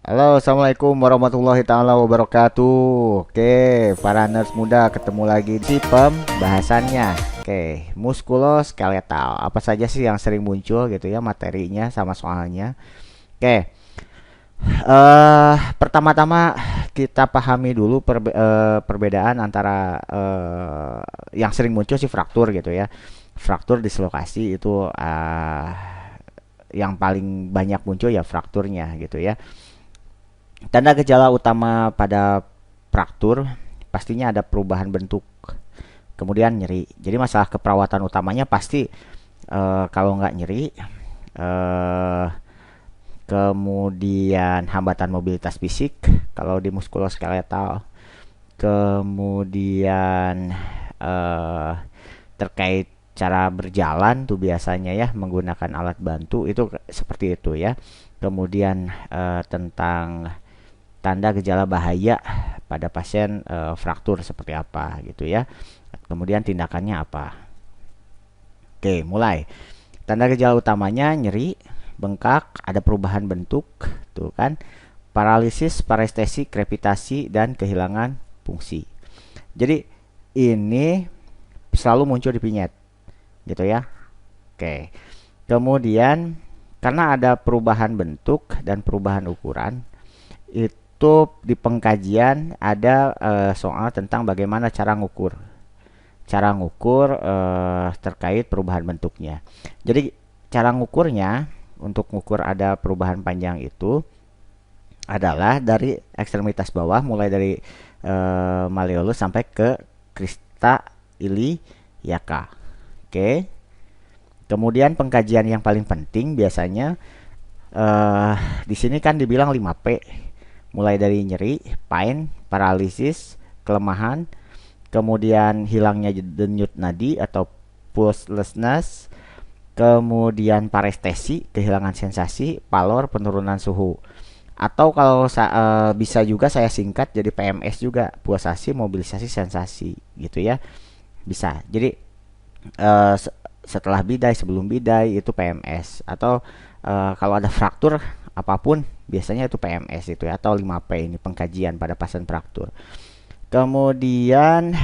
Halo, assalamualaikum warahmatullahi taala wabarakatuh. Oke, para nerds muda ketemu lagi di pembahasannya. Oke, muskuloskeletal. Apa saja sih yang sering muncul gitu ya materinya sama soalnya? Oke, pertama-tama kita pahami dulu perbedaan antara yang sering muncul sih fraktur gitu ya. Fraktur dislokasi itu yang paling banyak muncul ya frakturnya gitu ya. Tanda gejala utama pada fraktur pastinya ada perubahan bentuk, kemudian nyeri. Jadi masalah keperawatan utamanya pasti kalau nggak nyeri, eh, kemudian hambatan mobilitas fisik kalau di muskuloskeletal, kemudian eh, terkait cara berjalan tuh biasanya ya menggunakan alat bantu itu seperti itu ya. Kemudian tentang tanda gejala bahaya pada pasien fraktur seperti apa gitu ya. Kemudian tindakannya apa. Oke, mulai. Tanda gejala utamanya nyeri, bengkak, ada perubahan bentuk, tuh kan. Paralisis, parestesi, krepitasi dan kehilangan fungsi. Jadi ini selalu muncul di pinyet gitu ya. Oke. Kemudian karena ada perubahan bentuk dan perubahan ukuran, itu di pengkajian ada soal tentang bagaimana cara ngukur terkait perubahan bentuknya. Jadi cara ngukurnya untuk ngukur ada perubahan panjang itu adalah dari ekstremitas bawah mulai dari malleolus sampai ke crista iliaca. Oke. Kemudian pengkajian yang paling penting biasanya eh di sini kan dibilang 5P. Mulai dari nyeri, pain, paralisis, kelemahan, kemudian hilangnya denyut nadi atau pulselessness, kemudian parestesi, kehilangan sensasi, palor, penurunan suhu. Atau kalau bisa juga saya singkat jadi PMS juga, pulsasi, mobilisasi, sensasi gitu ya. Bisa. Jadi eh, setelah bidai, sebelum bidai itu PMS atau kalau ada fraktur apapun biasanya itu PMS itu ya, atau 5P ini pengkajian pada pasien fraktur. Kemudian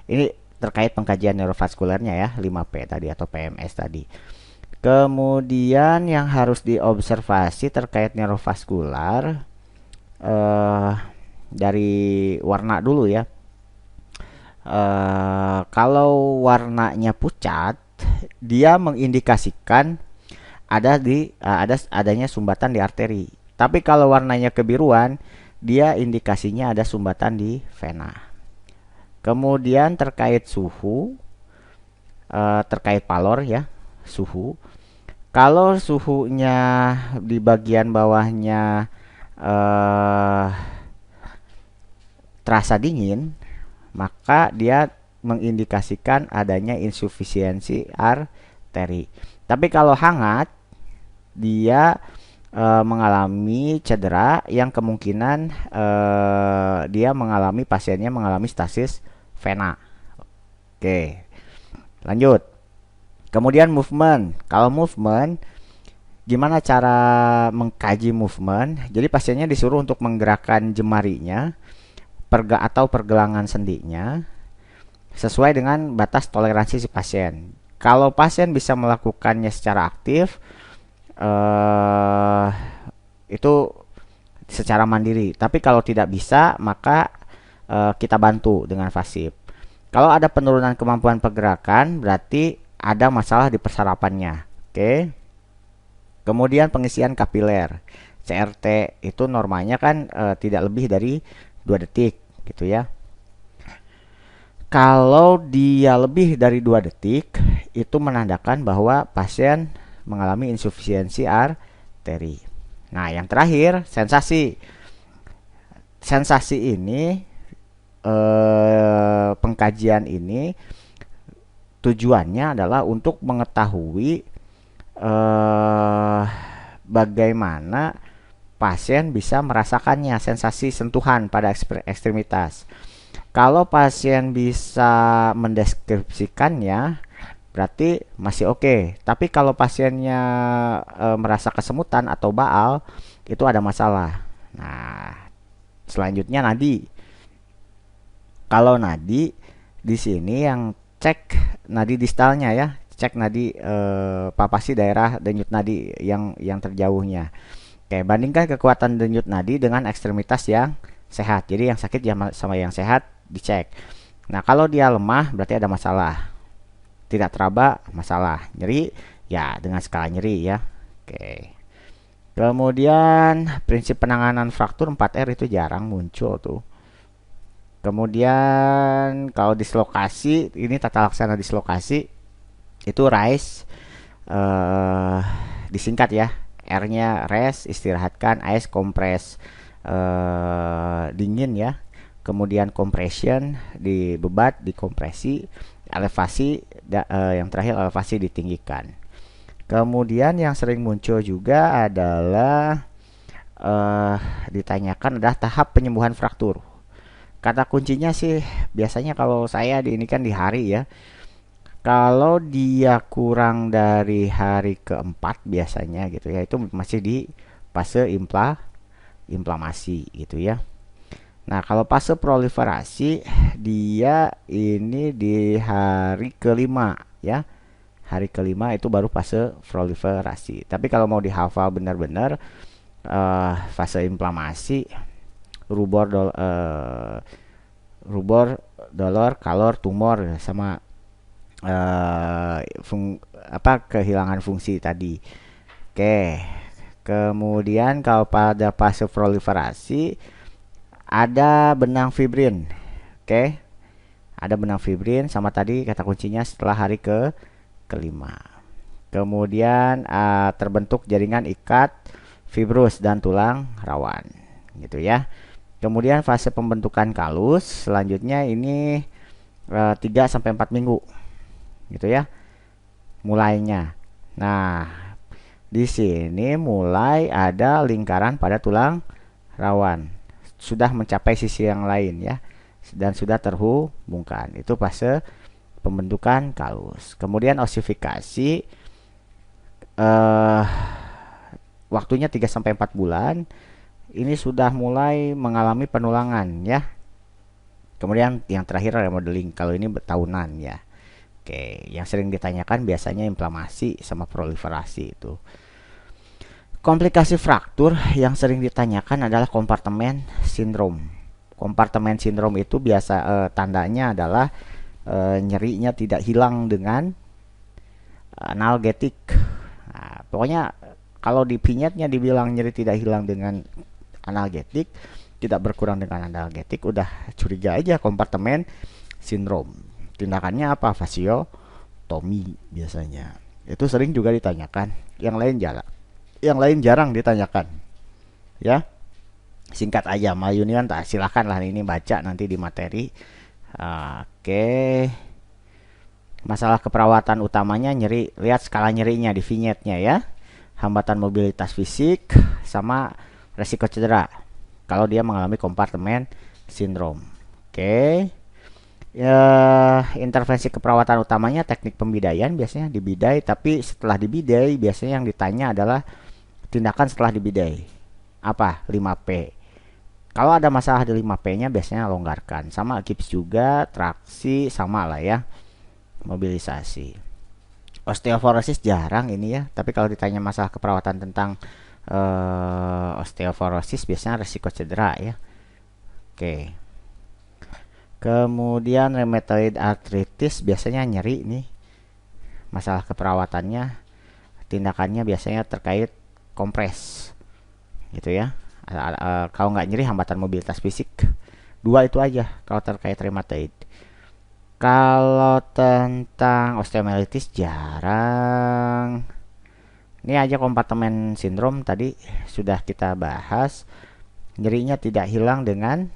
ini terkait pengkajian neurovaskulernya ya 5P tadi atau PMS tadi. Kemudian yang harus diobservasi terkait neurovaskular eh, dari warna dulu ya. Kalau warnanya pucat, dia mengindikasikan adanya sumbatan di arteri. Tapi kalau warnanya kebiruan, dia indikasinya ada sumbatan di vena. Kemudian terkait suhu, terkait palor ya, suhu. Kalau suhunya di bagian bawahnya eh, terasa dingin, maka dia mengindikasikan adanya insufisiensi arteri. Tapi kalau hangat, dia mengalami cedera yang kemungkinan dia pasiennya mengalami stasis vena. Oke, lanjut. Kemudian movement. Kalau movement, gimana cara mengkaji movement? Jadi pasiennya disuruh untuk menggerakkan jemarinya atau pergelangan sendinya sesuai dengan batas toleransi si pasien. Kalau pasien bisa melakukannya secara aktif, eh, itu secara mandiri. Tapi kalau tidak bisa, maka kita bantu dengan fasib. Kalau ada penurunan kemampuan pergerakan, berarti ada masalah di persarapannya. Oke. Kemudian pengisian kapiler. CRT itu normanya kan tidak lebih dari 2 detik gitu ya. Kalau dia lebih dari 2 detik, itu menandakan bahwa pasien mengalami insufisiensi arteri. Nah, yang terakhir, sensasi. Sensasi ini, pengkajian ini tujuannya adalah untuk mengetahui bagaimana pasien bisa merasakannya, sensasi sentuhan pada ekstremitas. Kalau pasien bisa mendeskripsikannya, berarti masih oke. Tapi kalau pasiennya merasa kesemutan atau baal, itu ada masalah. Nah, selanjutnya nadi. Kalau nadi di sini yang cek nadi distalnya ya, cek nadi papasi daerah denyut nadi yang terjauhnya. Oke, bandingkan kekuatan denyut nadi dengan ekstremitas yang sehat. Jadi yang sakit sama yang sehat dicek. Nah, kalau dia lemah berarti ada masalah. Tidak teraba, masalah. Nyeri ya dengan skala nyeri ya. Oke. Kemudian prinsip penanganan fraktur 4R itu jarang muncul tuh. Kemudian kalau dislokasi, ini tata laksana dislokasi itu RICE, disingkat ya. R-nya rest, istirahatkan, ICE kompres, dingin ya. Kemudian compression, dibebat, dikompresi, elevasi, yang terakhir elevasi ditinggikan. Kemudian yang sering muncul juga adalah ditanyakan adalah tahap penyembuhan fraktur. Kata kuncinya sih biasanya kalau saya ini kan di hari ya. Kalau dia kurang dari hari keempat biasanya gitu ya, itu masih di fase inflamasi gitu ya. Nah, kalau fase proliferasi dia ini di hari kelima ya. Hari kelima itu baru fase proliferasi. Tapi kalau mau dihafal benar-benar fase inflamasi rubor, dolor, kalor, tumor sama kehilangan fungsi tadi. Oke. Kemudian kalau pada fase proliferasi ada benang fibrin. Oke. Ada benang fibrin sama tadi kata kuncinya setelah hari kelima. Kemudian terbentuk jaringan ikat fibrus dan tulang rawan gitu ya. Kemudian fase pembentukan kalus selanjutnya ini 3 sampai 4 minggu gitu ya mulainya. Nah, di sini mulai ada lingkaran pada tulang rawan. Sudah mencapai sisi yang lain ya dan sudah terhubungkan. Itu fase pembentukan kalus. Kemudian osifikasi waktunya 3 sampai 4 bulan. Ini sudah mulai mengalami penulangan ya. Kemudian yang terakhir remodeling. Kalau ini tahunan ya. Oke, yang sering ditanyakan biasanya inflamasi sama proliferasi itu. Komplikasi fraktur yang sering ditanyakan adalah kompartemen sindrom. Kompartemen sindrom itu biasa tandanya adalah nyerinya tidak hilang dengan analgetik. Nah, pokoknya kalau di pinyetnya dibilang nyeri tidak hilang dengan analgetik, tidak berkurang dengan analgetik, udah curiga aja kompartemen sindrom. Tindakannya apa? Fasiotomi biasanya. Itu sering juga ditanyakan. Yang lain jarang ditanyakan. Ya. Singkat aja, Mayunian tak silakan lah ini baca nanti di materi. Oke. Masalah keperawatan utamanya nyeri. Lihat skala nyerinya di vignette-nya ya. Hambatan mobilitas fisik sama resiko cedera kalau dia mengalami kompartemen sindrom. Oke. Ya, intervensi keperawatan utamanya teknik pembidaian biasanya dibidai, tapi setelah dibidai biasanya yang ditanya adalah tindakan setelah dibidai. Apa? 5P. Kalau ada masalah di 5P-nya biasanya longgarkan. Sama gips juga, traksi sama lah ya. Mobilisasi. Osteoporosis jarang ini ya, tapi kalau ditanya masalah keperawatan tentang osteoporosis biasanya resiko cedera ya. Oke. Kemudian rheumatoid arthritis biasanya nyeri nih. Masalah keperawatannya, tindakannya biasanya terkait kompres gitu ya. Kalau nggak nyeri hambatan mobilitas fisik. 2 itu aja kalau terkait rheumatoid. Kalau tentang osteomyelitis jarang. Ini aja kompartemen sindrom tadi sudah kita bahas. Nyerinya tidak hilang dengan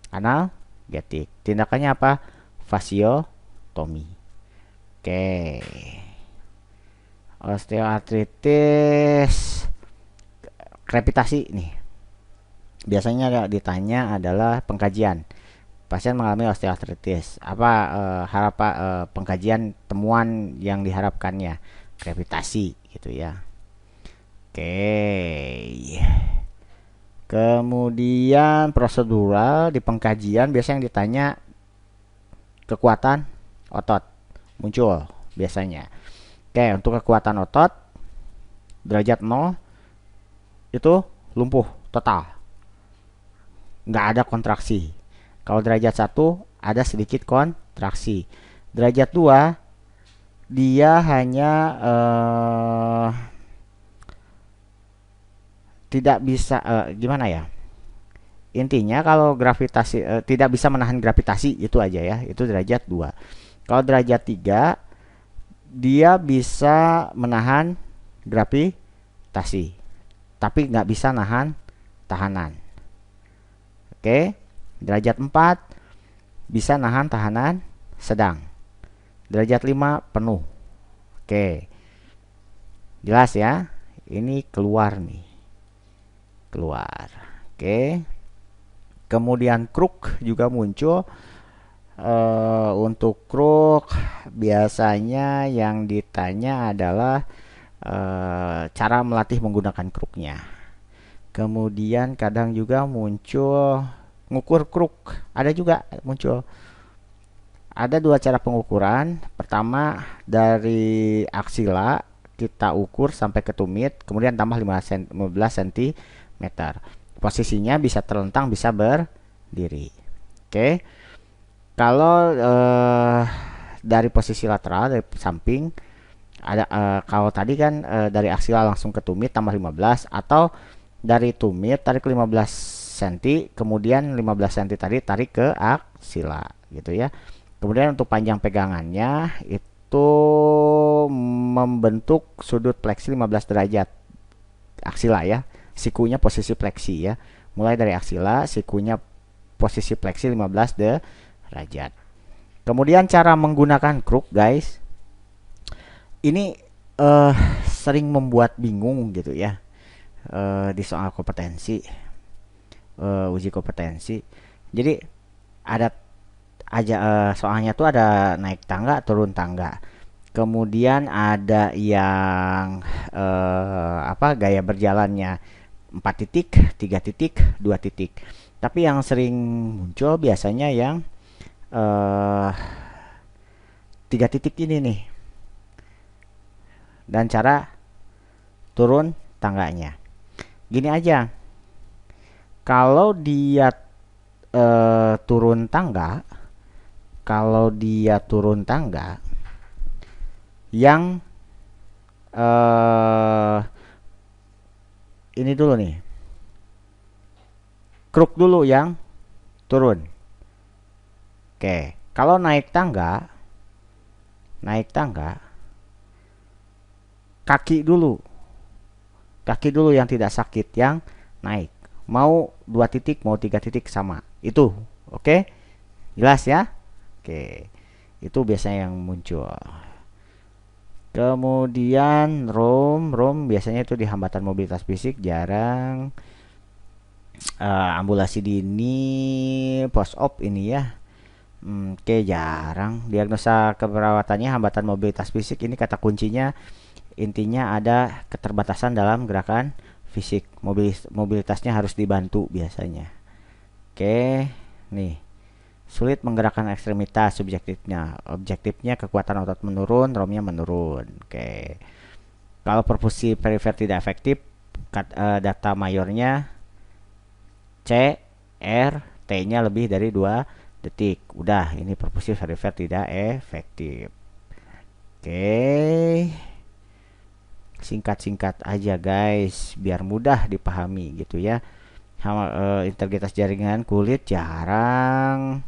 analgetik. Tindakannya apa? Fasiotomi. Oke. Osteoartritis krepitasi nih. Biasanya ditanya adalah pengkajian. Pasien mengalami osteoartritis. Apa harapan pengkajian temuan yang diharapkannya? Krepitasi gitu ya. Oke. Kemudian prosedural di pengkajian biasanya yang ditanya kekuatan otot muncul biasanya. Oke, untuk kekuatan otot derajat 0 itu lumpuh total. Nggak ada kontraksi. Kalau derajat 1 ada sedikit kontraksi. Derajat 2 dia hanya tidak bisa gimana ya? Intinya kalau gravitasi tidak bisa menahan gravitasi itu aja ya. Itu derajat 2. Kalau derajat 3 dia bisa menahan gravitasi, tapi nggak bisa nahan tahanan. Oke. Derajat 4 bisa nahan tahanan sedang. Derajat 5 penuh. Oke. Jelas ya? Ini keluar nih. Keluar. Oke. Kemudian kruk juga muncul. Untuk kruk biasanya yang ditanya adalah cara melatih menggunakan kruknya. Kemudian kadang juga muncul ngukur kruk. Ada juga muncul. Ada dua cara pengukuran. Pertama dari aksila kita ukur sampai ke tumit, kemudian tambah 15 cm. Posisinya bisa terlentang, bisa berdiri. Oke. Kalau dari posisi lateral dari samping ada kalau tadi kan dari aksila langsung ke tumit tambah 15, atau dari tumit tarik 15 cm, kemudian 15 cm tadi tarik ke aksila gitu ya. Kemudian untuk panjang pegangannya itu membentuk sudut fleksi 15 derajat aksila ya. Sikunya posisi fleksi ya. Mulai dari aksila, sikunya posisi fleksi 15 derajat. Kemudian cara menggunakan kruk, guys. Ini sering membuat bingung gitu ya. Di soal kompetensi, uji kompetensi. Jadi ada aja soalnya tuh ada naik tangga, turun tangga. Kemudian ada yang gaya berjalannya 4 titik, 3 titik, 2 titik. Tapi yang sering muncul biasanya yang 3 titik ini nih. Dan cara turun tangganya. Gini aja. Kalau dia turun tangga, yang ini dulu nih, kruk dulu yang turun. Oke, kalau naik tangga kaki dulu yang tidak sakit yang naik. Mau 2 titik mau 3 titik sama itu. Oke, jelas ya. Oke, itu biasanya yang muncul. Kemudian ROM biasanya itu di hambatan mobilitas fisik, jarang. Ambulasi dini, post op ini ya. Oke, jarang. Diagnosa keperawatannya hambatan mobilitas fisik, ini kata kuncinya intinya ada keterbatasan dalam gerakan fisik. Mobilitasnya harus dibantu biasanya. Oke, nih. Sulit menggerakkan ekstremitas, objektifnya kekuatan otot menurun, ROM-nya menurun. Oke. Kalau perfusi perifer tidak efektif, data mayornya C, R, T-nya lebih dari 2 detik. Udah, ini perfusi perifer tidak efektif. Oke. Singkat-singkat aja guys, biar mudah dipahami gitu ya. Integritas jaringan kulit jarang.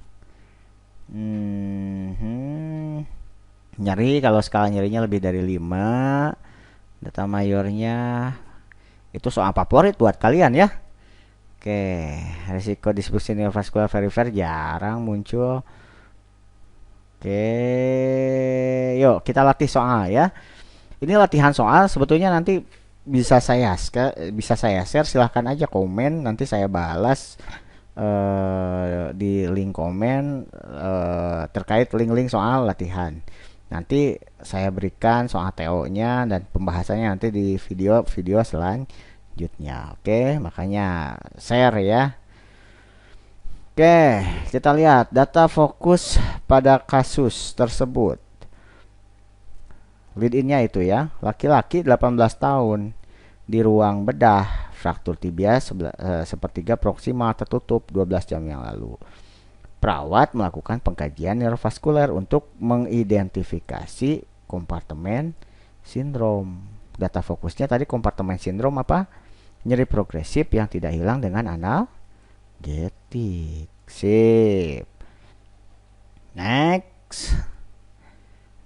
Nyeri, kalau skala nyerinya lebih dari 5. Data mayornya itu soal favorit buat kalian ya. Oke, risiko disfungsi neovaskular perifer jarang muncul. Oke, yuk kita latih soal ya. Ini latihan soal, sebetulnya nanti bisa saya share, silahkan aja komen, nanti saya balas di link komen terkait link-link soal latihan. Nanti saya berikan soal TO-nya dan pembahasannya nanti di video-video selanjutnya. Oke, makanya share ya. Oke, kita lihat data fokus pada kasus tersebut. Lead in-nya itu ya, laki-laki 18 tahun di ruang bedah, fraktur tibia sepertiga proksimal tertutup 12 jam yang lalu. Perawat melakukan pengkajian neurovaskuler untuk mengidentifikasi kompartemen sindrom. Data fokusnya tadi kompartemen sindrom apa? Nyeri progresif yang tidak hilang dengan analgetik. Sip. Next.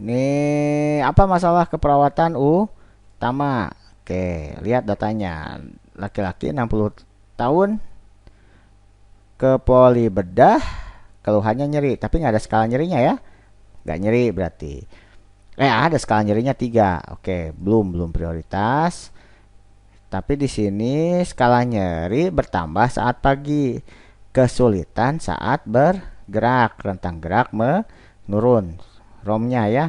Nih, apa masalah keperawatan utama? Oke, lihat datanya. Laki-laki 60 tahun ke poli bedah, keluhannya nyeri, tapi nggak ada skala nyerinya ya. Nggak nyeri berarti. Ada skala nyerinya 3. Oke, belum prioritas. Tapi di sini skala nyeri bertambah saat pagi. Kesulitan saat bergerak, rentang gerak menurun. ROM-nya ya.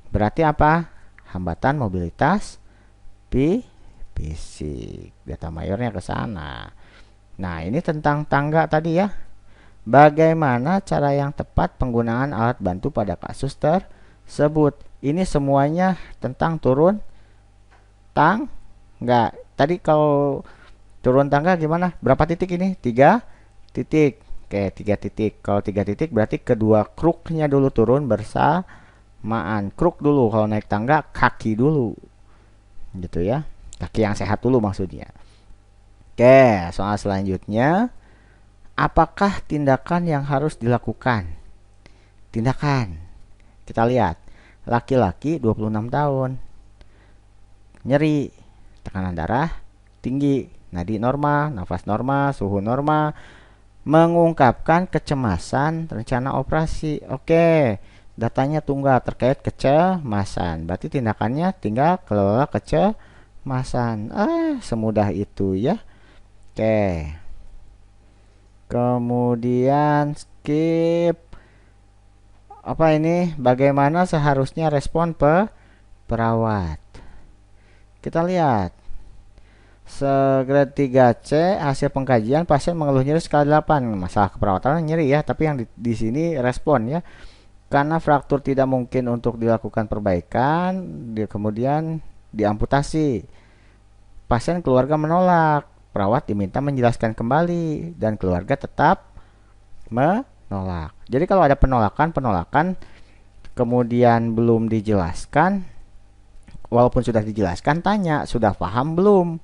Berarti apa? Hambatan mobilitas fisik. Data mayornya ke sana. Nah, ini tentang tangga tadi ya. Bagaimana cara yang tepat penggunaan alat bantu pada kasus tersebut? Ini semuanya tentang turun tangga. Tadi kalau turun tangga gimana? Berapa titik ini? 3 titik. Oke, 3 titik. Kalau 3 titik berarti kedua kruknya dulu turun bersamaan. Kruk dulu, kalau naik tangga kaki dulu. Gitu ya. Kaki yang sehat dulu maksudnya. Oke, soal selanjutnya. Apakah tindakan yang harus dilakukan? Tindakan. Kita lihat. Laki-laki 26 tahun. Nyeri, tekanan darah tinggi, nadi normal, nafas normal, suhu normal. Mengungkapkan kecemasan rencana operasi. Oke, datanya tunggal terkait kecemasan. Berarti tindakannya tinggal kelola kecemasan. Semudah itu ya. Oke. Kemudian skip. Apa ini? Bagaimana seharusnya respon perawat? Kita lihat. Segrade 3C hasil pengkajian pasien mengeluh nyeri skala 8. Masalah keperawatan nyeri ya, tapi yang di sini respon ya. Karena fraktur tidak mungkin untuk dilakukan perbaikan, kemudian diamputasi. Pasien keluarga menolak. Perawat diminta menjelaskan kembali dan keluarga tetap menolak. Jadi kalau ada penolakan kemudian belum dijelaskan, walaupun sudah dijelaskan tanya, sudah paham belum?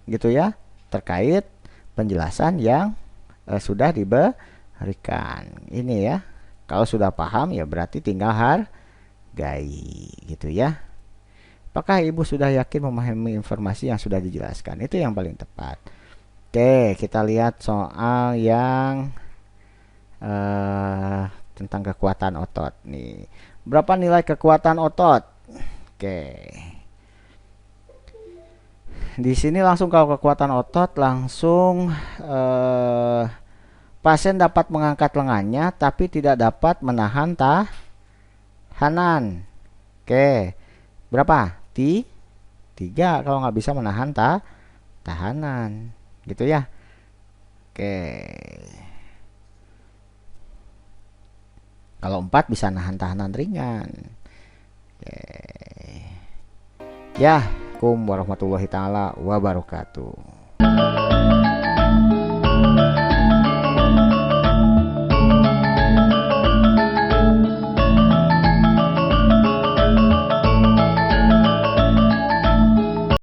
Gitu ya, terkait penjelasan yang sudah diberikan. Ini ya. Kalau sudah paham ya berarti tinggal hargai gitu ya. Apakah ibu sudah yakin memahami informasi yang sudah dijelaskan? Itu yang paling tepat. Oke, kita lihat soal yang tentang kekuatan otot nih. Berapa nilai kekuatan otot? Oke. Di sini langsung kalau kekuatan otot langsung pasien dapat mengangkat lengannya tapi tidak dapat menahan tahanan. Oke. Berapa? 3 kalau nggak bisa menahan tahanan. Gitu ya. Oke. Kalau 4 bisa nahan tahanan ringan. Oke. Ya, Assalamualaikum warahmatullahi taala wabarakatuh.